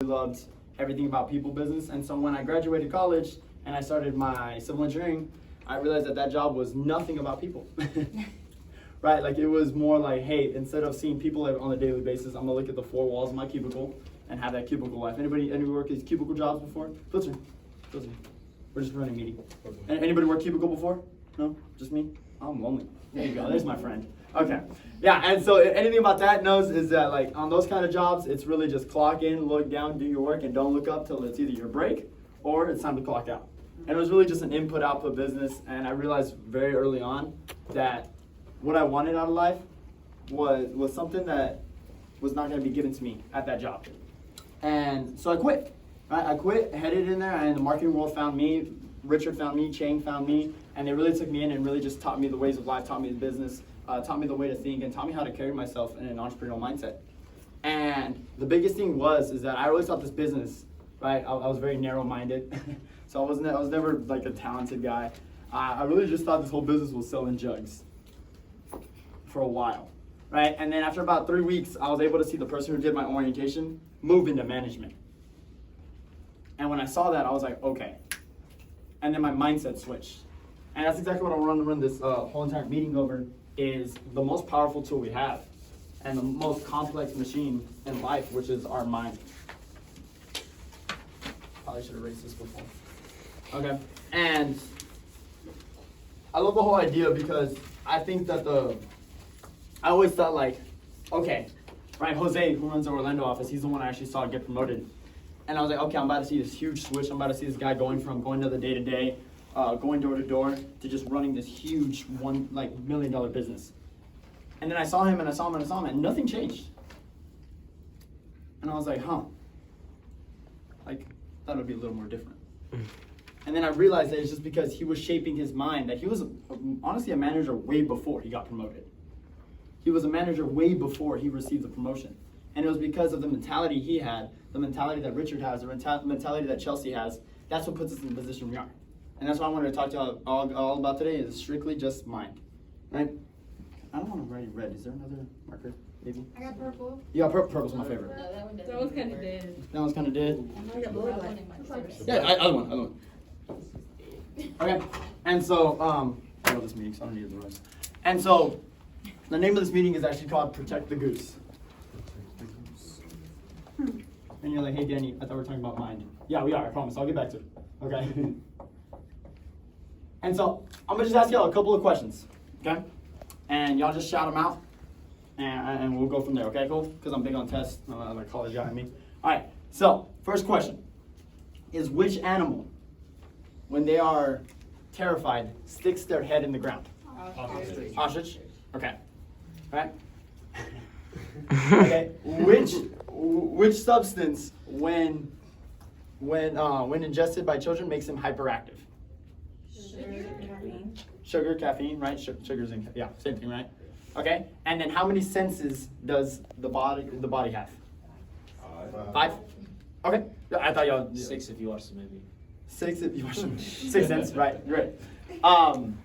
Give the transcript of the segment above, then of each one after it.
loved everything about people business. And so when I graduated college and I started my civil engineering, I realized that that job was nothing about people. Right? Like it was more like, hey, instead of seeing people on a daily basis, I'm gonna look at the four walls of my cubicle and have that cubicle life. Any work these cubicle jobs before? Filter. We're just running meeting. Anybody work cubicle before? No? Just me? I'm lonely. There you go. There's my friend. Okay. Yeah, and so anything about that knows is that like on those kind of jobs, it's really just clock in, look down, do your work, and don't look up till it's either your break or it's time to clock out. And it was really just an input-output business, and I realized very early on that what I wanted out of life was something that was not going to be given to me at that job. And so I quit. Right? I quit, headed in there, and the marketing world found me. Richard found me, Chang found me, and they really took me in and really just taught me the ways of life, taught me the business, taught me the way to think, and taught me how to carry myself in an entrepreneurial mindset. And the biggest thing is that I always thought this business, right? I was very narrow-minded, so I was never like a talented guy. I really just thought this whole business was selling jugs for a while, right? And then after about 3 weeks, I was able to see the person who did my orientation move into management. And when I saw that, I was like, okay. And then my mindset switched. And that's exactly what I want to run this whole entire meeting over, is the most powerful tool we have and the most complex machine in life, which is our mind. Probably should have erased this before. Okay. And I love the whole idea because I think that I always thought like, okay, right, Jose, who runs the Orlando office, he's the one I actually saw get promoted. And I was like, okay, I'm about to see this huge switch. I'm about to see this guy going from going to the day-to-day, going door to door, to just running this huge $1 million business. And then I saw him, and nothing changed. And I was like, like, thought it would be a little more different. And then I realized that it's just because he was shaping his mind, that he was honestly a manager way before he got promoted. He was a manager way before he received the promotion. And it was because of the mentality he had, the mentality that Richard has, the mentality that Chelsea has. That's what puts us in the position we are. And that's what I wanted to talk to you all about today, is strictly just mind. Right? I don't want to write red. Is there another marker? Maybe? I got purple. You got purple. Purple's my favorite. No, That one's kind of dead. That one's kind of dead. I got blue one. Yeah, other one. Okay. And so, I know this meeting, so I don't need the rest. And so, the name of this meeting is actually called Protect the Goose. And you're like, hey, Danny, I thought we were talking about mind. Yeah, we are, I promise. I'll get back to it. Okay? And so, I'm going to just ask y'all a couple of questions. Okay? And y'all just shout them out. And we'll go from there. Okay, cool? Because I'm big on tests. I'm like college guy, I mean. All right. So, first question is, which animal, when they are terrified, sticks their head in the ground? Ostrich? Okay. All right? Okay. Which substance, when ingested by children, makes them hyperactive? Sugar, caffeine, right? Sugar's in, yeah, same thing, right? Okay. And then how many senses does the body have? 5. Okay. I thought y'all 6 if you watch the movie. 6 if you watch them. 6 cents, right? Great. And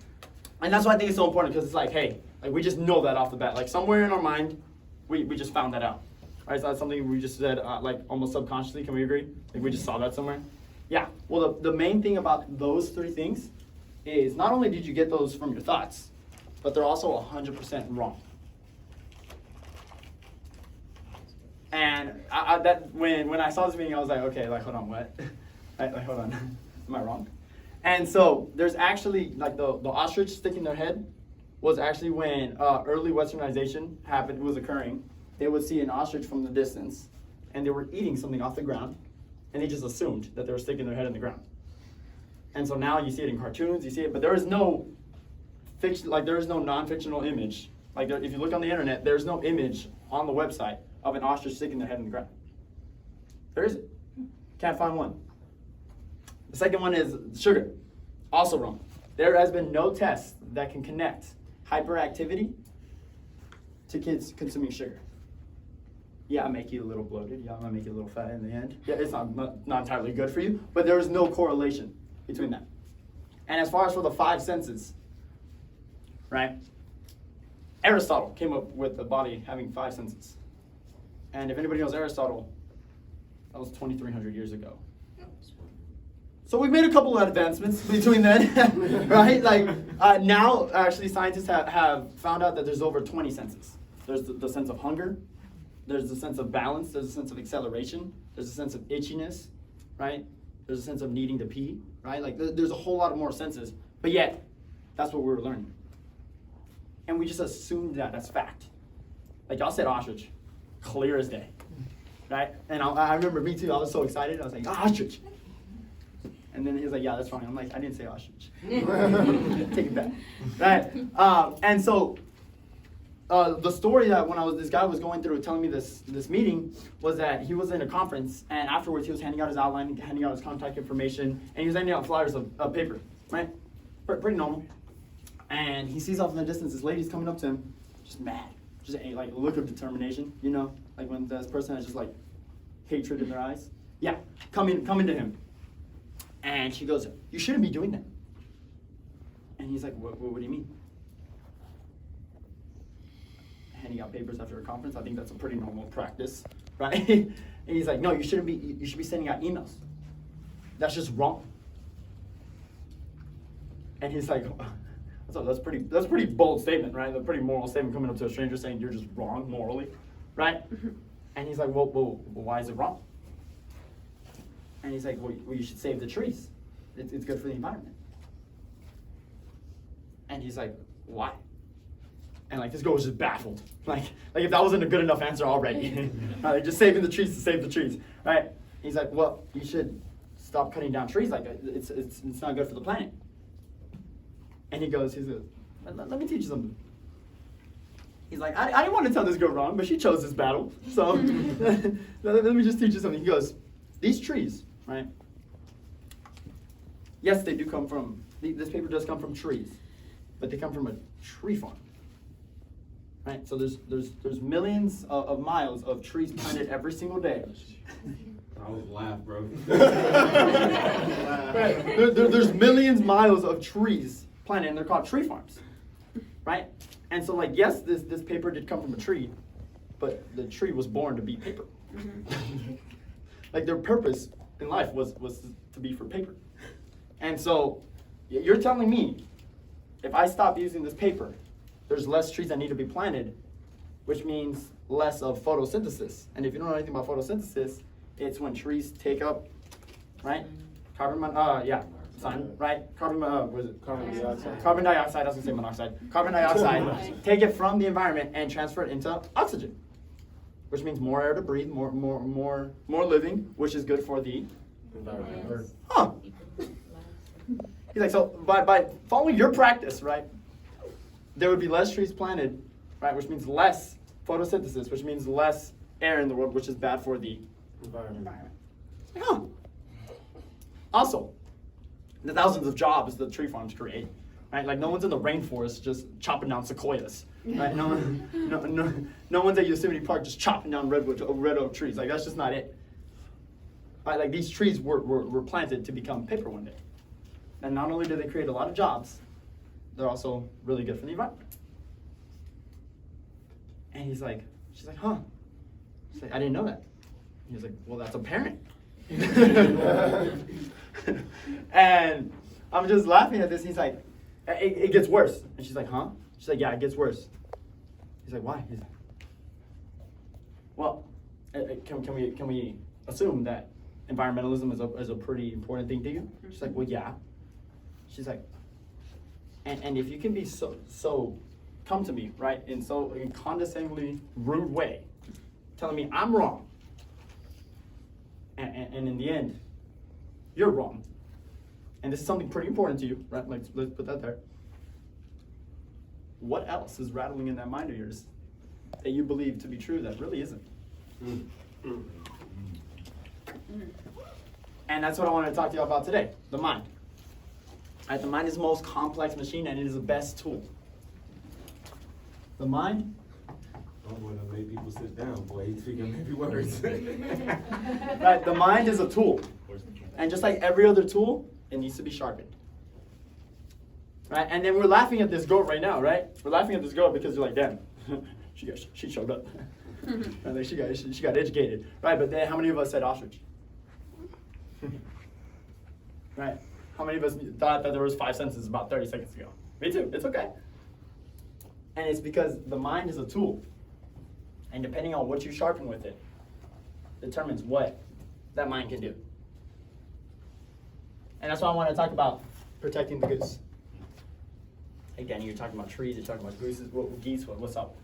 that's why I think it's so important, because it's like, hey, like we just know that off the bat. Like somewhere in our mind, we just found that out. Right? So that's something we just said, like almost subconsciously. Can we agree? Like we just saw that somewhere. Yeah. Well, the main thing about those 3 things is not only did you get those from your thoughts, but they're also 100% wrong. And when I saw this meeting, I was like, okay, like hold on, what? like hold on, am I wrong? And so there's actually like the ostrich sticking their head was actually when early westernization was occurring. They would see an ostrich from the distance, and they were eating something off the ground, and they just assumed that they were sticking their head in the ground. And so now you see it in cartoons, you see it, but there is no fiction, like there is no non-fictional image. Like if you look on the internet, there's no image on the website of an ostrich sticking their head in the ground. There isn't. Can't find one. The second one is sugar. Also wrong. There has been no test that can connect hyperactivity to kids consuming sugar. Yeah, I make you a little bloated. Yeah, I might make you a little fat in the end. Yeah, it's not entirely good for you, but there is no correlation between that. And as far as for the 5 senses, right? Aristotle came up with the body having 5 senses. And if anybody knows Aristotle, That was 2,300 years ago. So we've made a couple of advancements between then, right? Like now, actually, scientists have found out that there's over 20 senses. There's the sense of hunger, there's the sense of balance, there's a sense of acceleration, there's a sense of itchiness, right? There's a sense of needing to pee, right? Like there's a whole lot of more senses, but yet, that's what we were learning. And we just assumed that as fact. Like y'all said ostrich, clear as day, right? And I remember me too, I was so excited, I was like, ostrich. And then he was like, yeah, that's fine. I'm like, I didn't say ostrich. Take it back. Right? And so the story that when this guy was going through telling me this meeting was that he was in a conference, and afterwards he was handing out his outline, handing out his contact information, and he was handing out flyers of paper, right? Pretty normal. And he sees off in the distance this lady's coming up to him, just mad, just like a look of determination, you know, like when this person has just like hatred in their eyes. Yeah, coming to him. And she goes, you shouldn't be doing that. And he's like, what do you mean? Handing out papers after a conference, I think that's a pretty normal practice, right? And he's like, no, you should be sending out emails. That's just wrong. And he's like, that's a pretty bold statement, right? A pretty moral statement coming up to a stranger saying you're just wrong morally, right? And he's like, well, why is it wrong? And he's like, well, you should save the trees. It's good for the environment. And he's like, why? And like this girl was just baffled. Like if that wasn't a good enough answer already. Like just saving the trees to save the trees, right? He's like, well, you should stop cutting down trees like that. It's not good for the planet. And he's like, let me teach you something. He's like, I didn't want to tell this girl wrong, but she chose this battle. So let me just teach you something. He goes, these trees, right? Yes, they do come from, this paper does come from trees, but they come from a tree farm, right? So there's millions of miles of trees planted every single day. I would laugh, bro. Right. There's millions of miles of trees planted, and they're called tree farms, right? And so, like, yes, this paper did come from a tree, but the tree was born to be paper. Like their purpose in life was to be for paper. And so you're telling me if I stop using this paper, there's less trees that need to be planted, which means less of photosynthesis. And if you don't know anything about photosynthesis, it's when trees take up, right? Sun, right? Carbon dioxide. Carbon dioxide, I was gonna say monoxide. Carbon dioxide, take it from the environment and transfer it into oxygen, which means more air to breathe, more living, which is good for the environment. Huh. He's like, so by following your practice, right, there would be less trees planted, right, which means less photosynthesis, which means less air in the world, which is bad for the environment. Like, huh. Also, the thousands of jobs that tree farms create, right? Like no one's in the rainforest just chopping down sequoias, right? No one's at Yosemite Park just chopping down red oak trees. Like that's just not it. Right? Like these trees were planted to become paper one day. And not only do they create a lot of jobs, they're also really good for the environment. And she's like, huh? She's like, I didn't know that. He was like, well, that's apparent. And I'm just laughing at this. He's like, it gets worse. And she's like, huh? She's like, yeah, it gets worse. He's like, why? He's like, well, can we assume that environmentalism is a pretty important thing to you? She's like, well, yeah. She's like, and if you can be so come to me, right, in condescendingly rude way, telling me I'm wrong, and in the end, you're wrong, and this is something pretty important to you, right? Let's put that there. What else is rattling in that mind of yours that you believe to be true that really isn't? And that's what I wanted to talk to you about today, the mind. Right, the mind is the most complex machine, and it is the best tool. The mind. I want to make people sit down, boy. He's speaking every word. Right, the mind is a tool, and just like every other tool, it needs to be sharpened. Right, and then we're laughing at this girl right now, right? We're laughing at this girl because you're like, damn, she showed up. Right, like she got educated, right? But then how many of us said ostrich? Right? How many of us thought that there was 5 senses about 30 seconds ago? Me too. It's okay. And it's because the mind is a tool, and depending on what you sharpen with it, determines what that mind can do. And that's why I want to talk about protecting the goose. Again, you're talking about trees, you're talking about gooses, geese, what's up?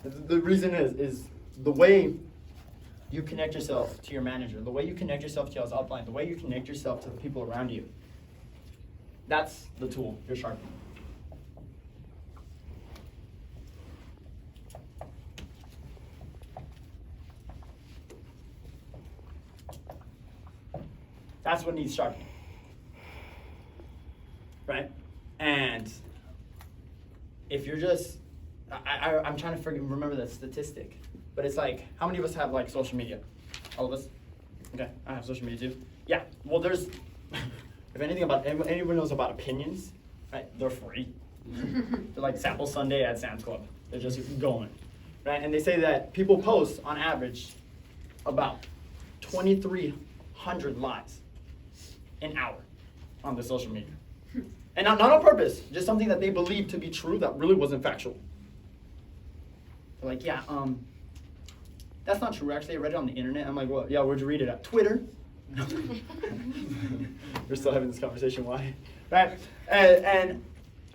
The reason is the way you connect yourself to your manager, the way you connect yourself to your upline, the way you connect yourself to the people around you. That's the tool you're sharpening. That's what needs sharpening. Right? And if you're just, I'm trying to remember that statistic, but it's like, how many of us have like social media? All of us? Okay, I have social media too. Yeah, well there's, if anyone knows about opinions, right, they're free. They're like Sample Sunday at Sam's Club. They're just going, right? And they say that people post on average about 2,300 lies an hour on the social media. And not on purpose, just something that they believe to be true that really wasn't factual. They're like, yeah, that's not true. Actually, I read it on the internet. I'm like, well, yeah, where'd you read it at? Twitter. We're still having this conversation. Why? Right? And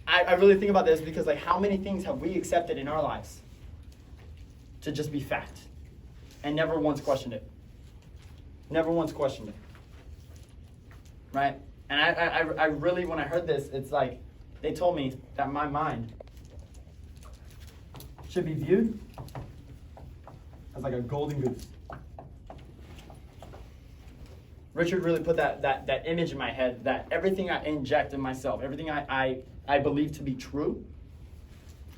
I really think about this because, like, how many things have we accepted in our lives to just be fact and never once questioned it? Never once questioned it. Right? And I really, when I heard this, it's like they told me that my mind should be viewed as like a golden goose. Richard really put that image in my head that everything I inject in myself, everything I believe to be true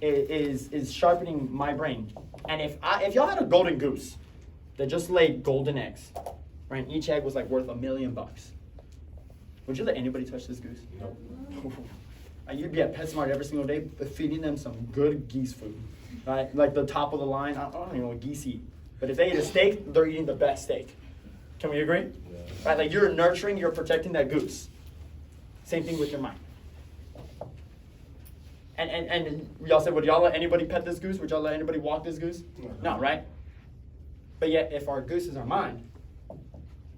is sharpening my brain. And if y'all had a golden goose that just laid golden eggs, right? Each egg was like worth $1 million. Would you let anybody touch this goose? No. You'd be at PetSmart every single day feeding them some good geese food, right? Like the top of the line. I don't even know what geese eat. But if they eat a steak, they're eating the best steak. Can we agree? Yeah. Right? Like you're nurturing, you're protecting that goose. Same thing with your mind. And y'all said, would y'all let anybody pet this goose? Would y'all let anybody walk this goose? No, right? But yet, if our goose is our mind,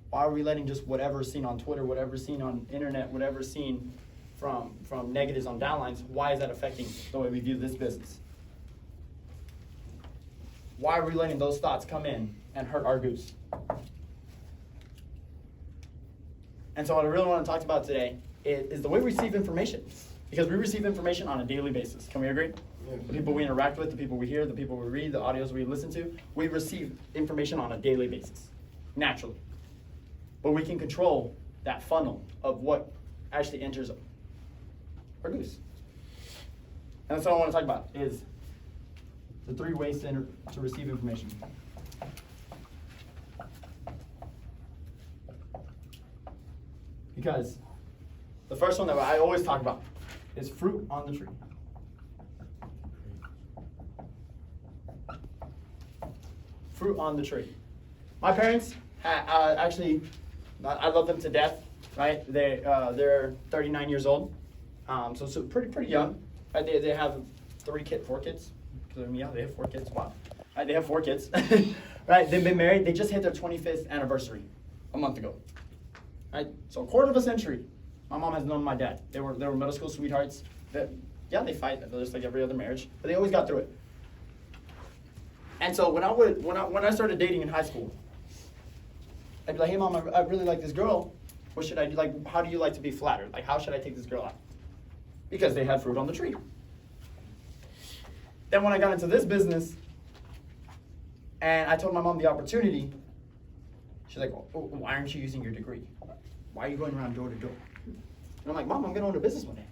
why are we letting just whatever's seen on Twitter, whatever's seen on internet, whatever's seen from negatives on downlines, why is that affecting the way we view this business? Why are we letting those thoughts come in and hurt our goose? And so what I really want to talk about today is the way we receive information. Because we receive information on a daily basis. Can we agree? Yeah. The people we interact with, the people we hear, the people we read, the audios we listen to, we receive information on a daily basis, naturally. But we can control that funnel of what actually enters our goose. And that's what I want to talk about, is the 3 ways to receive information. Because the first one that I always talk about is fruit on the tree. Fruit on the tree. My parents actually, I love them to death, right? They're 39 years old, so pretty young. Right? They have 4 kids. Yeah, they have 4 kids. Wow. Right, they have 4 kids. Right? They've been married. They just hit their 25th anniversary a month ago. Right? So a quarter of a century. My mom has known my dad. They were middle school sweethearts. They fight just like every other marriage, but they always got through it. And so when I started dating in high school, I'd be like, hey mom, I really like this girl. What should I do? Like, how do you like to be flattered? Like, how should I take this girl out? Because they had fruit on the tree. Then when I got into this business, and I told my mom the opportunity, she's like, oh, why aren't you using your degree? Why are you going around door to door? And I'm like, Mom, I'm going to own a business one day.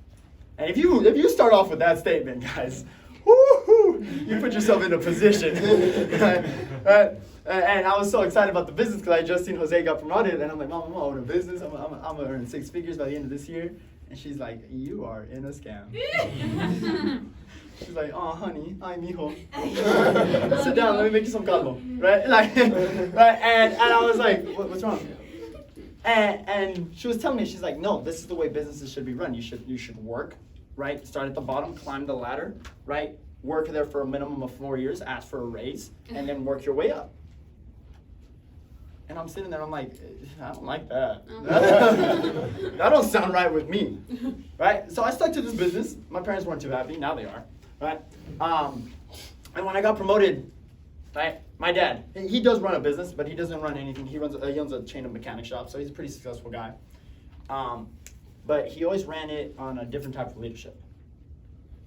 And if you start off with that statement, guys, woo-hoo, you put yourself in a position. And I was so excited about the business because I just seen Jose got promoted. And I'm like, Mom, I'm going to own a business. I'm going to earn 6 figures by the end of this year. And she's like, you are in a scam. She's like, oh, honey, ay, mijo. Sit down, let me make you some caldo. Right? Like, right? And I was like, what's wrong? And she was telling me, she's like, no, this is the way businesses should be run. You should work, right? Start at the bottom, climb the ladder, right? Work there for a minimum of 4 years, ask for a raise, and then work your way up. And I'm sitting there, I'm like, I don't like that. That don't sound right with me, right? So I stuck to this business. My parents weren't too happy, now they are, right? And when I got promoted, right, my dad, he does run a business, but he doesn't run anything. He owns a chain of mechanic shops, so he's a pretty successful guy. But he always ran it on a different type of leadership.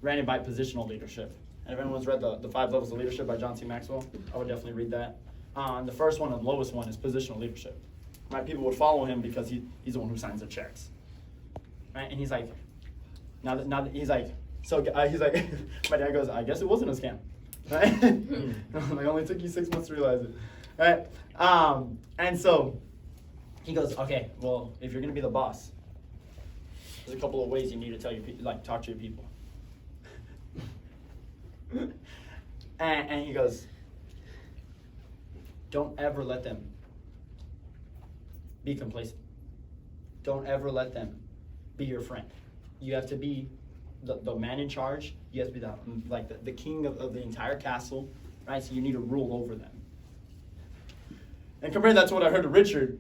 Ran it by positional leadership. And if anyone's read the 5 Levels of Leadership by John C. Maxwell, I would definitely read that. The first one and the lowest one is positional leadership. Right? People would follow him because he's the one who signs the checks. Right? And he's like, now that he's like, he's like, my dad goes, I guess it wasn't a scam. Right? Like, only took you 6 months to realize it. Right? And so he goes, okay, well, if you're gonna be the boss, there's a couple of ways you need to tell your talk to your people. And he goes, don't ever let them be complacent. Don't ever let them be your friend. You have to be the man in charge. You have to be the king of the entire castle, right? So you need to rule over them. And compared that to what I heard of Richard,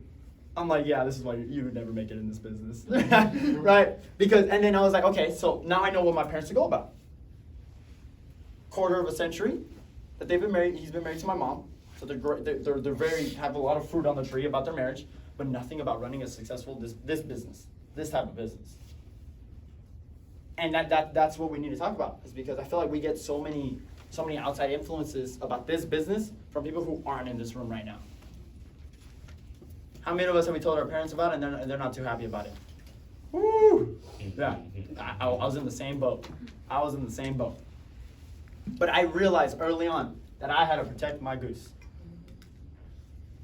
I'm like, yeah, this is why you would never make it in this business, right? And then I was like, okay, so now I know what my parents to go about. Quarter of a century that they've been married. He's been married to my mom, so they're very have a lot of fruit on the tree about their marriage, but nothing about running a successful this business, this type of business. And that's what we need to talk about, is because I feel like we get so many outside influences about this business from people who aren't in this room right now. How many of us have we told our parents about it and they're not too happy about it? Woo! Yeah, I was in the same boat. But I realized early on that I had to protect my goose.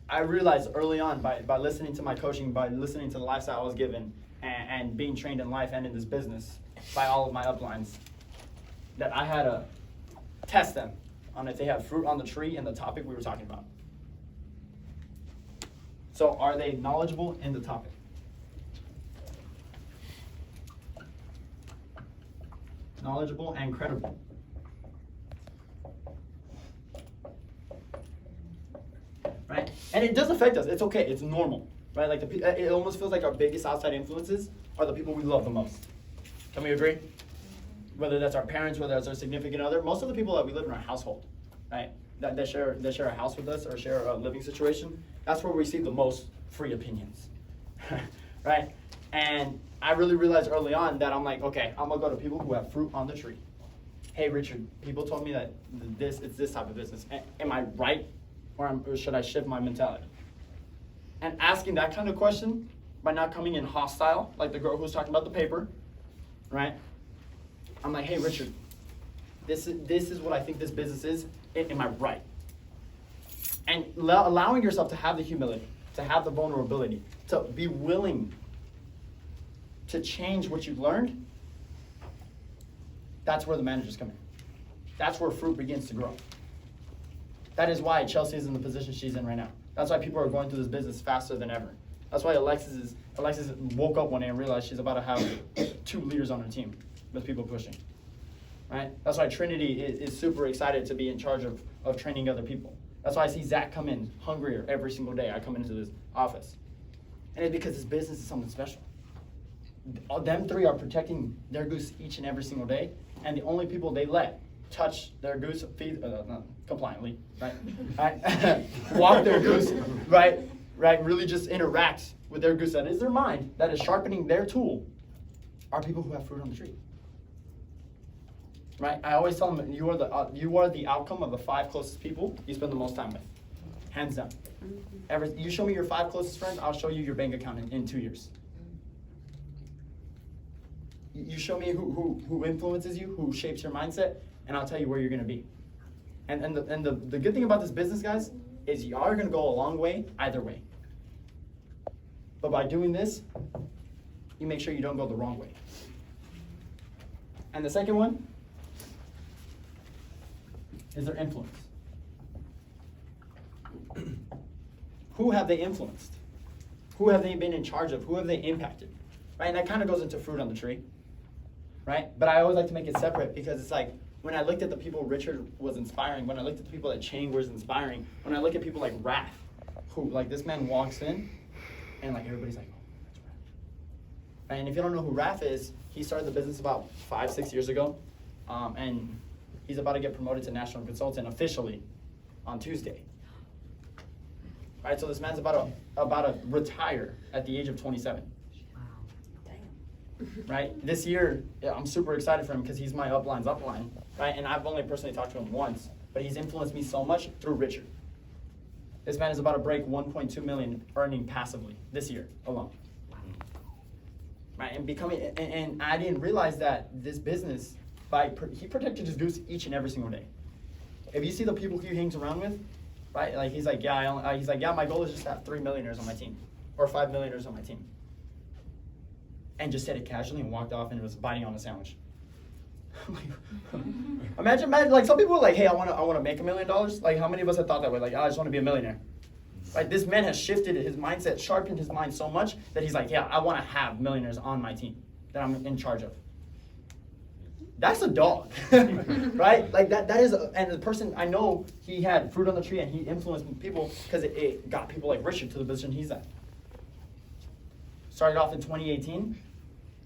I realized early on by listening to my coaching, by listening to the lifestyle I was given, and being trained in life and in this business by all of my uplines, that I had to test them on if they have fruit on the tree in the topic we were talking about. So are they knowledgeable in the topic? Knowledgeable and credible. Right? And it does affect us. It's okay. It's normal. Right? Like it almost feels like our biggest outside influences are the people we love the most. Can we agree? Whether that's our parents, whether that's our significant other, most of the people that we live in our household, right? That share a house with us or share a living situation, that's where we see the most free opinions. Right? And I really realized early on that I'm like, okay, I'm gonna go to people who have fruit on the tree. Hey Richard, people told me that it's this type of business. Am I right? Or should I shift my mentality? And asking that kind of question by not coming in hostile, like the girl who was talking about the paper, right? I'm like, hey Richard, this is what I think this business is. Am I right? And allowing yourself to have the humility, to have the vulnerability, to be willing to change what you've learned, that's where the managers come in. That's where fruit begins to grow. That is why Chelsea is in the position she's in right now. That's why people are going through this business faster than ever. That's why Alexis woke up one day and realized she's about to have 2 leaders on her team with people pushing. Right? That's why Trinity is super excited to be in charge of training other people. That's why I see Zach come in hungrier every single day. I come into this office. And it's because this business is something special. Them 3 are protecting their goose each and every single day, and the only people they let touch their goose, feed, not compliantly, right? Walk their goose, right? Really just interact with their goose. That is their mind, that is sharpening their tool, are people who have fruit on the tree. Right? I always tell them, you are the outcome of the 5 closest people you spend the most time with. Hands down. You show me your 5 closest friends, I'll show you your bank account in 2 years. You show me who influences you, who shapes your mindset, and I'll tell you where you're going to be. And the good thing about this business, guys, is you are going to go a long way either way. But by doing this, you make sure you don't go the wrong way. And the second one is their influence. Who have they influenced? Who have they been in charge of? Who have they impacted? Right? And that kind of goes into fruit on the tree. Right? But I always like to make it separate because it's like when I looked at the people Richard was inspiring, when I looked at the people that Chang was inspiring, when I look at people like Raph, who like this man walks in and like everybody's like, oh, that's Raph. Right? And if you don't know who Raph is, he started the business about 5-6 years ago. And he's about to get promoted to national consultant officially on Tuesday. Right, so this man's about to retire at the age of 27. Right, this year, yeah, I'm super excited for him because he's my upline's upline, right? And I've only personally talked to him once, but he's influenced me so much through Richard. This man is about to break 1.2 million earning passively this year alone. Right, and becoming, and I didn't realize that this business, he protected his goose each and every single day. If you see the people he hangs around with, right? Like he's like, yeah, my goal is just to have 3 millionaires on my team, or 5 millionaires on my team, and just said it casually and walked off and was biting on a sandwich. imagine, like some people are like, hey, I want to make $1 million. Like how many of us have thought that way? Like, I just want to be a millionaire. Right? This man has shifted his mindset, sharpened his mind so much that he's like, yeah, I want to have millionaires on my team that I'm in charge of. That's a dog, right? Like that is, and the person, I know he had fruit on the tree and he influenced people because it got people like Richard to the position he's at. Started off in 2018,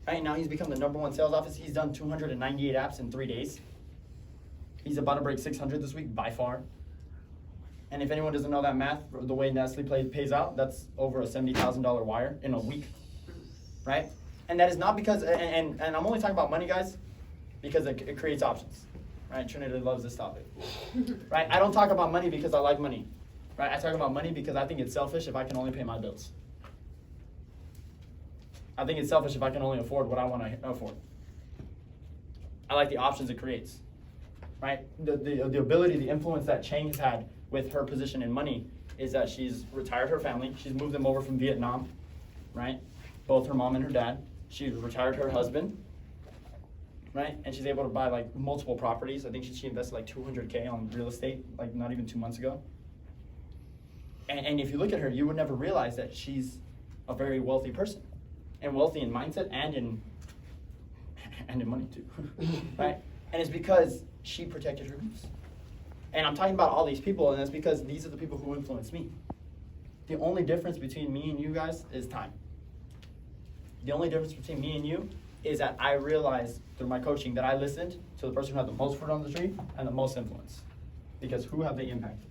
right? Now he's become the #1 sales office. He's done 298 apps in 3 days. He's about to break 600 this week by far. And if anyone doesn't know that math, the way Nestle pays out, that's over a $70,000 wire in a week, right? And that is not because, and I'm only talking about money, guys, because it creates options, right? Trinity loves this topic, right? I don't talk about money because I like money, right? I talk about money because I think it's selfish if I can only pay my bills. I think it's selfish if I can only afford what I want to afford. I like the options it creates, right? The ability, the influence that Chang has had with her position in money is that she's retired her family. She's moved them over from Vietnam, right? Both her mom and her dad. She's retired her husband. Right? And she's able to buy like multiple properties. I think she invested like $200K on real estate, like not even 2 months ago. And if you look at her, you would never realize that she's a very wealthy person. And wealthy in mindset and in money too. Right? And it's because she protected her goose. And I'm talking about all these people, and that's because these are the people who influence me. The only difference between me and you guys is time. The only difference between me and you is that I realized through my coaching that I listened to the person who had the most fruit on the tree and the most influence. Because who have they impacted?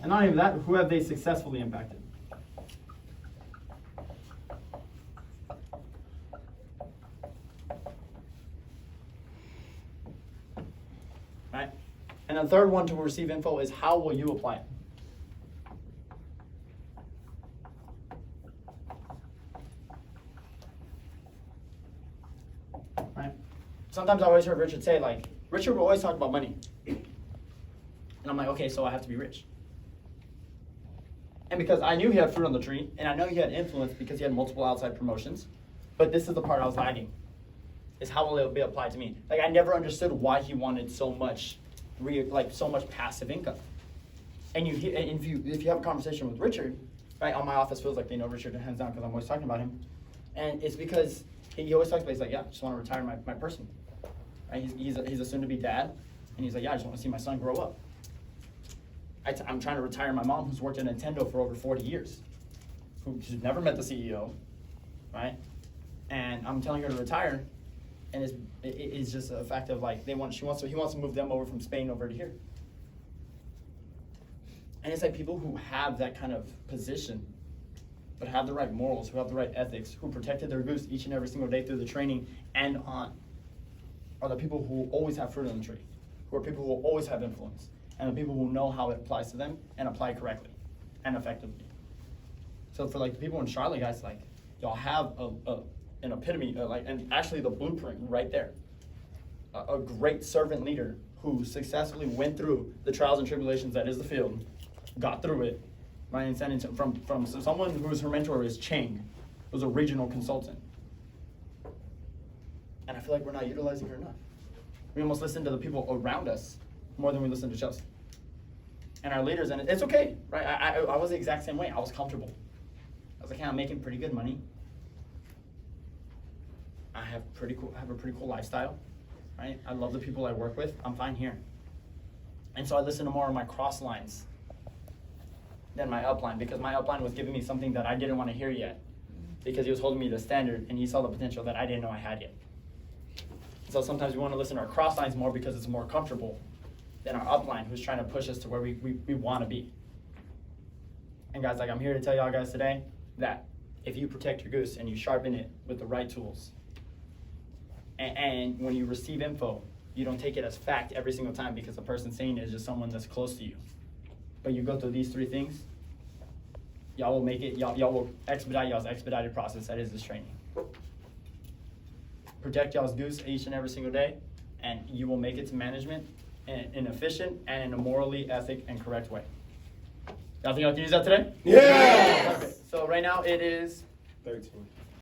And not even that, who have they successfully impacted? Right? And the third one to receive info is how will you apply it? Right? Sometimes I always heard Richard say, like, Richard will always talk about money. And I'm like, okay, so I have to be rich. And because I knew he had fruit on the tree, and I know he had influence because he had multiple outside promotions, but this is the part I was lagging, is how will it be applied to me? Like, I never understood why he wanted so much, so much passive income. And if you have a conversation with Richard, right, all my office feels like they know Richard hands down because I'm always talking about him. And it's because he always talks about, he's like, yeah, I just want to retire my person. Right? He's a soon-to-be dad, and he's like, yeah, I just want to see my son grow up. I'm trying to retire my mom, who's worked at Nintendo for over 40 years, who's never met the CEO, right? And I'm telling her to retire, and it's just a fact of like he wants to move them over from Spain over to here. And it's like people who have that kind of position, but have the right morals, who have the right ethics, who protected their goose each and every single day through the training and on, are the people who always have fruit on the tree, who are people who will always have influence, and the people who know how it applies to them and apply it correctly and effectively. So for like the people in Charlotte, guys, like y'all have an epitome, and actually the blueprint right there. A great servant leader who successfully went through the trials and tribulations that is the field, got through it, right? And sent it from someone who's her mentor is Chang, who's a regional consultant. And I feel like we're not utilizing her enough. We almost listen to the people around us more than we listen to Chelsea. And our leaders, and it's okay, right? I was the exact same way. I was comfortable. I was like, hey, I'm making pretty good money. I have a pretty cool lifestyle, right? I love the people I work with. I'm fine here. And so I listened to more of my cross lines than my upline, because my upline was giving me something that I didn't want to hear yet, because he was holding me to the standard and he saw the potential that I didn't know I had yet. So sometimes we want to listen to our cross lines more because it's more comfortable than our upline, who's trying to push us to where we want to be. And guys, like, I'm here to tell y'all guys today that if you protect your goose and you sharpen it with the right tools, and when you receive info, you don't take it as fact every single time because the person saying it is just someone that's close to you. But you go through these 3 things, y'all will make it, y'all will expedite y'all's expedited process that is this training. Protect y'all's goose each and every single day, and you will make it to management in an efficient and in a morally, ethic, and correct way. Y'all think y'all can use that today? Yeah! Okay, so right now it is 13.